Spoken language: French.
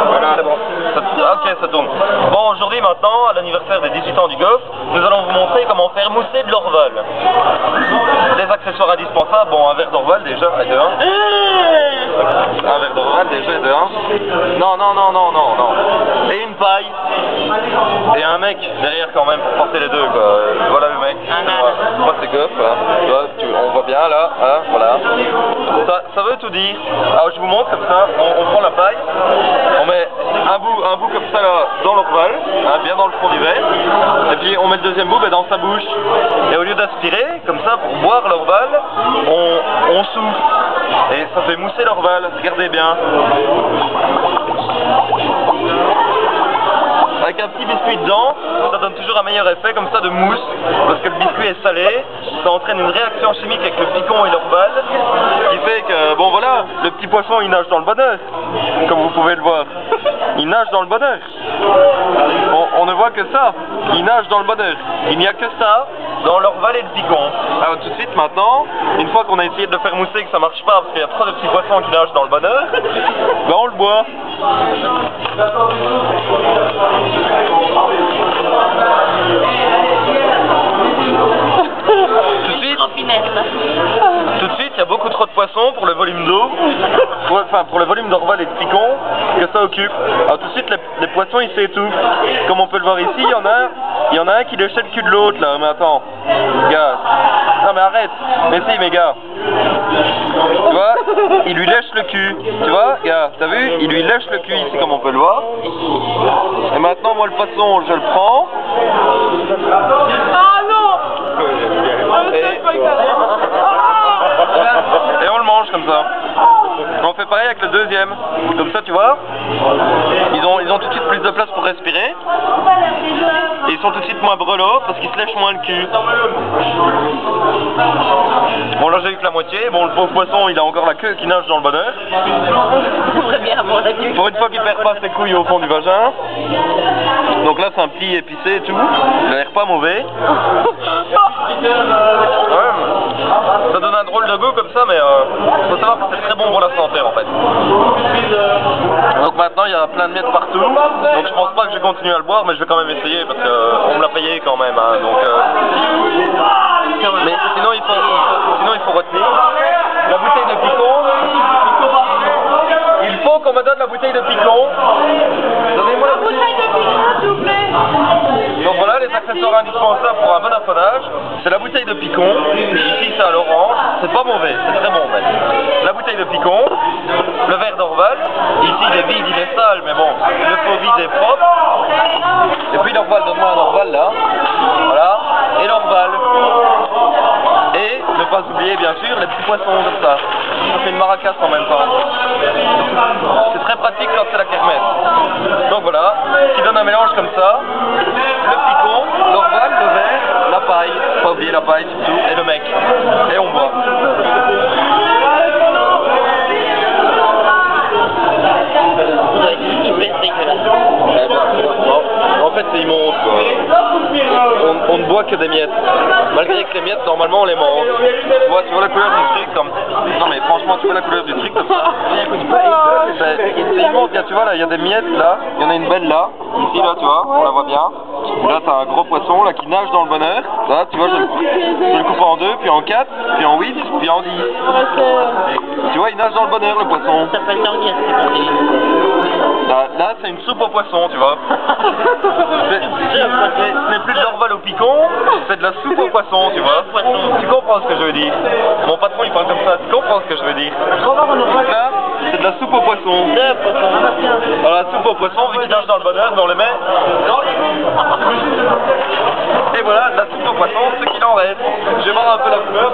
Voilà. C'est bon. Ok, ça tourne. Bon, aujourd'hui, maintenant, à l'anniversaire des 18 ans du golf, nous allons vous montrer comment faire mousser de l'Orval. Les accessoires indispensables, bon, un verre d'Orval déjà, et de 1. Un verre d'Orval déjà, et de 1. Non. Et une paille. Et un mec derrière quand même pour porter les deux, quoi. Voilà le mec. Moi c'est golf, voilà. On voit bien là, hein, voilà. Ça veut tout dire. Alors je vous montre comme ça, on prend la paille, on met un bout comme ça là dans l'Orval, hein, bien dans le fond du verre, et puis on met le deuxième bout dans sa bouche. Et au lieu d'aspirer, comme ça, pour boire l'Orval, on souffle. Et ça fait mousser l'Orval, regardez bien. Avec un petit biscuit dedans, ça donne toujours un meilleur effet comme ça de mousse, parce que le biscuit est salé, ça entraîne une réaction chimique avec le picon et l'Orval, qui fait que, bon voilà, le petit poisson il nage dans le bonheur, comme vous pouvez le voir. Il nage dans le bonheur. On ne voit que ça, il nage dans le bonheur. Il n'y a que ça dans l'Orval et le picon. Alors tout de suite maintenant, une fois qu'on a essayé de le faire mousser et que ça marche pas parce qu'il y a trop de petits poissons qui nagent dans le bonheur, ben on le boit. Tout de suite, il y a beaucoup trop de poissons pour le volume d'eau, enfin pour le volume d'Orval et de picon que ça occupe. Alors tout de suite, les poissons ils s'étouffent. Comme on peut le voir ici, il y en a un qui léchait le cul de l'autre là. Mais attends, gars, non mais arrête. Mais si, mes gars. Tu vois, il lui lèche le cul. Tu vois, gars, t'as vu? Il lui lèche le cul ici comme on peut le voir. Et maintenant, moi le poisson, je le prends. Ah non! Et on le mange comme ça. On fait pareil avec le deuxième. Comme ça, tu vois, ils ont tout de suite plus de place pour respirer. Et ils sont tout de suite moins brelots parce qu'ils se lèchent moins le cul. Bon, là j'ai eu que la moitié. Bon, le pauvre poisson, il a encore la queue qui nage dans le bonheur. Pour une fois qu'il perd pas ses couilles au fond du vagin. Donc là, c'est un pli épicé et tout. Il a l'air pas mauvais. Ouais, ça donne un drôle de goût comme ça, mais faut savoir que c'est très bon pour la santé en fait. Donc maintenant il y a plein de miettes partout, donc je pense pas que je vais continuer à le boire, mais je vais quand même essayer parce qu'on me l'a payé quand même, hein, donc mais sinon il faut retenir la bouteille de picon. Il faut qu'on me donne la bouteille de picon. Donnez-moi la bouteille de picon, s'il vous plaît. Donc voilà les accessoires indispensables pour un bon affinage. C'est la bouteille de picon. Ici c'est à l'orange. C'est pas mauvais, c'est très bon en fait. La bouteille de picon, le verre d'Orval. Ici il est vide, il est sale, mais bon, il le faut vide et propre. Et puis l'Orval, donne-moi un Orval là. Voilà. Et l'Orval. Et ne pas oublier bien sûr les petits poissons comme ça. Ça fait une maracasse en même temps. C'est très pratique quand c'est la kermesse. Donc voilà, qui donne un mélange comme ça. Le picon, l'Orval, le verre, la paille. Pas oublier la paille surtout. Et le mec. Et on boit. En fait c'est immonde quoi. On ne boit que des miettes. Malgré que les miettes normalement on les mange. Tu vois la couleur du truc comme. Non mais franchement tu vois la couleur du truc comme ça. C'est immonde, tu vois là il y a des miettes là. Il y en a une belle là. Ici là tu vois, on la voit bien. Là t'as un gros poisson là qui nage dans le bonheur. Là tu vois je le coupe en 2, puis en 4, puis en 8, puis en 10. Tu vois il nage dans le bonheur le poisson. Ça s'appelle tanguer. Là c'est une soupe au poisson tu vois. Ce n'est plus de l'Orval au picon, c'est de la soupe au poisson, tu vois. Tu comprends ce que je veux dire? Mon patron il parle comme ça, tu comprends ce que je veux dire? Là, c'est de la soupe au poisson. Alors la soupe au poisson, vu qu'il nage dans le bonheur, on le met dans le... Et voilà, la soupe au poisson, ce qu'il en reste. Je vais voir un peu la couleur.